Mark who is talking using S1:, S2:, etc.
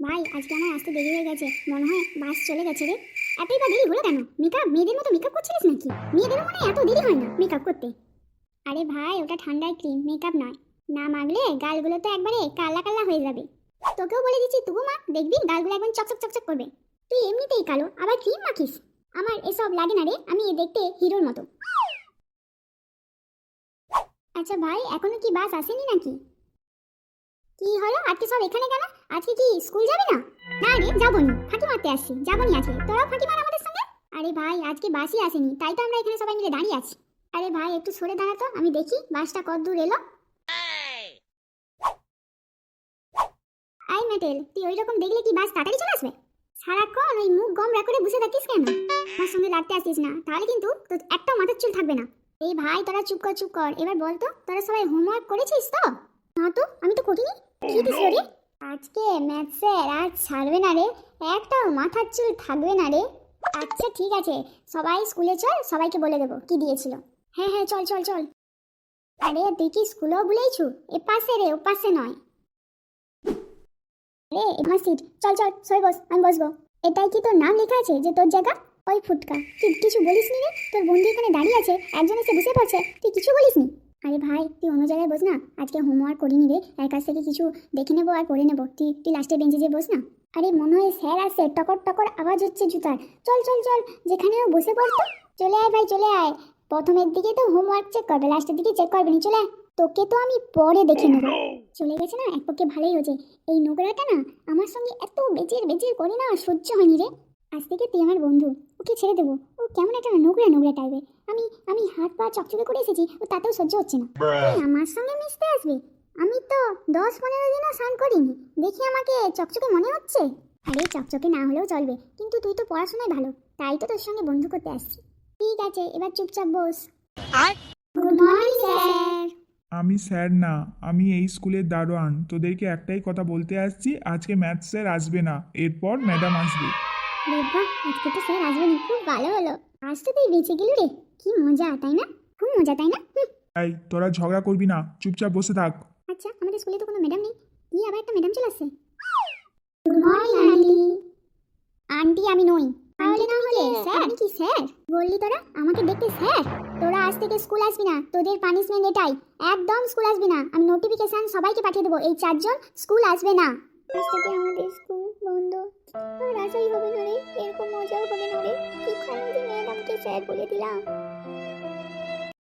S1: ভাই আজকে আমার আসতে দেরি হয়ে গেছে, মনে হয় বাস চলে গেছে রে। এতই বা দেরি হলো কেন? মেকআপ মেয়েদের মতো মেকআপ করছিস নাকি? মেয়েদের মনে হয় এত দেরি হয় না মেকআপ করতে। আরে ভাই ওটা ঠান্ডার ক্রিম, মেকআপ নয়। না মাখলে গালগুলো তো একবারে কালা কালা হয়ে যাবে। তোকেও বলে দিচ্ছি তুই মাখ, দেখবি গালগুলো একদম চকচক চকচক করবে। তুই এমনিতেই কালো, আবার ক্রিম মাখিস? আমার এসব লাগে না রে, আমি দেখতে হিরোর মতো। আচ্ছা ভাই, এখনো কি বাস আসেনি নাকি? কি হলো আজকে সব এখানে কেন? আজকে কি স্কুল যাবে না? না রে যাবনি, ফাঁকি মারতে আসছি, যাবনি আজকে। তোরাও ফাঁকি মার আমাদের সঙ্গে। আরে ভাই আজকে বাসই আসেনি, তাই তো আমরা এখানে সবাই মিলে দাঁড়িয়ে আছি। আরে ভাই একটু সরে দাঁড়া তো, আমি দেখি বাসটা কত দূর এলো। আই মেটেল, তুই ওই রকম দেখলে কি বাস তাড়াতাড়ি চলে আসবে? সারাক্ষণ ওই মুখ গমরা করে বসে থাকিস কেন? আমার সঙ্গে লাগতে আসিস না, তাহলে কিন্তু তোর একটাও মাথার চুল থাকবে না। এই ভাই তোরা চুপ কর চুপ কর, এবার বল তো তোরা সবাই হোমওয়ার্ক করেছিস তো? না তো, আমি তো করিনি। কি দিস রে? আজকে ম্যাথ স্যার আজ ছাড়বে না রে, একটাও মাথার চুল থাকবে না রে। আচ্ছা ঠিক আছে, সবাই স্কুলে চল, সবাইকে বলে দেবো কি দিয়েছিল। হ্যাঁ হ্যাঁ চল চল চল। আরে তুই কি স্কুলেও ভুলেইছু? এ পাশে রে, ও পাশে নয়। রে আমার সিট, চল চল সই বস, আমি বসবো। এটাই কি তোর নাম লেখা আছে যে তোর জায়গা? ওই ফুটকা, তুই কিছু বলিস নি রে? তোর বন্ধু এখানে দাঁড়িয়ে আছে, একজন এসে বসে পড়ছে, তুই কিছু বলিস নি? আরে ভাই তুই অন্য জায়গায় বস না, আজকে হোমওয়ার্ক করিনি রে, এর কাছ থেকে কিছু দেখে নেবো আর করে নেবো। তুই তুই লাস্টের বেঞ্চে যে বস না। আরে মনে হয় স্যার আসছে, টকর টকর আওয়াজ হচ্ছে জুতার। চল চল চল, যেখানেও বসে পড়তো। চলে আয় ভাই চলে আয়। প্রথমের দিকে তো হোমওয়ার্ক চেক করবে, লাস্টের দিকে চেক করবে না। চলে আয়, তোকে তো আমি পরে দেখে নেবো। চলে গেছে না, এক পক্ষে ভালোই হয়েছে। এই নোংরাটা না আমার সঙ্গে এত বেচির বেচির করে না সহ্য হয়নি রে। আজ থেকে তুই আমার বন্ধু, ওকে ছেড়ে দেবো। ও কেমন একটা নোংরা নোংরা টাইপের। আমি আমি হাত পা চকচকে করে এসেছি, ও তাতেও সহ্য হচ্ছে না। তুই আমার সঙ্গে মিশতে আসবি? আমি তো 10-15 দিনও স্নান করিনি, দেখি আমাকে চকচকে মনে হচ্ছে। আরে চকচকে না হলেও চলবে, কিন্তু তুই তো পড়াশোনায় ভালো, তাই তো তোর সঙ্গে বন্ধু করতে আসছি। ঠিক আছে এবার চুপচাপ বস। Good morning sir.
S2: আমি স্যার না, আমি এই স্কুলের দারোয়ান। তোদেরকে একটাই কথা বলতে আসছি, আজকে ম্যাথ স্যার আসবে না, এরপর ম্যাডাম আসবে।
S1: বাহ, আজকে তো স্যার আসবে না, খুব ভালো হলো। আজ তো তুই বেঁচে গেলি রে, কি মজা তাই না? খুব মজা তাই না?
S2: তাই তোরা ঝগড়া করবি না, চুপচাপ বসে থাক।
S1: আচ্ছা আমাদের স্কুলে তো কোনো ম্যাডাম নেই, কি আবার একটা ম্যাডাম চলে আসছে। Good morning aunty. আন্টি আমি নই। তাহলে না হলে স্যার? আমি কি স্যার? বললি তোরা আমাকে দেখতে স্যার? তোরা আজ থেকে স্কুল আসবি না, তোদের পানিশমেন্ট এটাই। একদম স্কুল আসবি না, আমি নোটিফিকেশন সবাইকে পাঠিয়ে দেবো, এই 4জন স্কুল আসবে না। আজ থেকে আমাদের স্কুল বন্ধ। আর আসাই হবে না রে, এরকম মজাও হবে না রে। কি খারাপ ম্যাডামকে স্যার বলে দিলাম।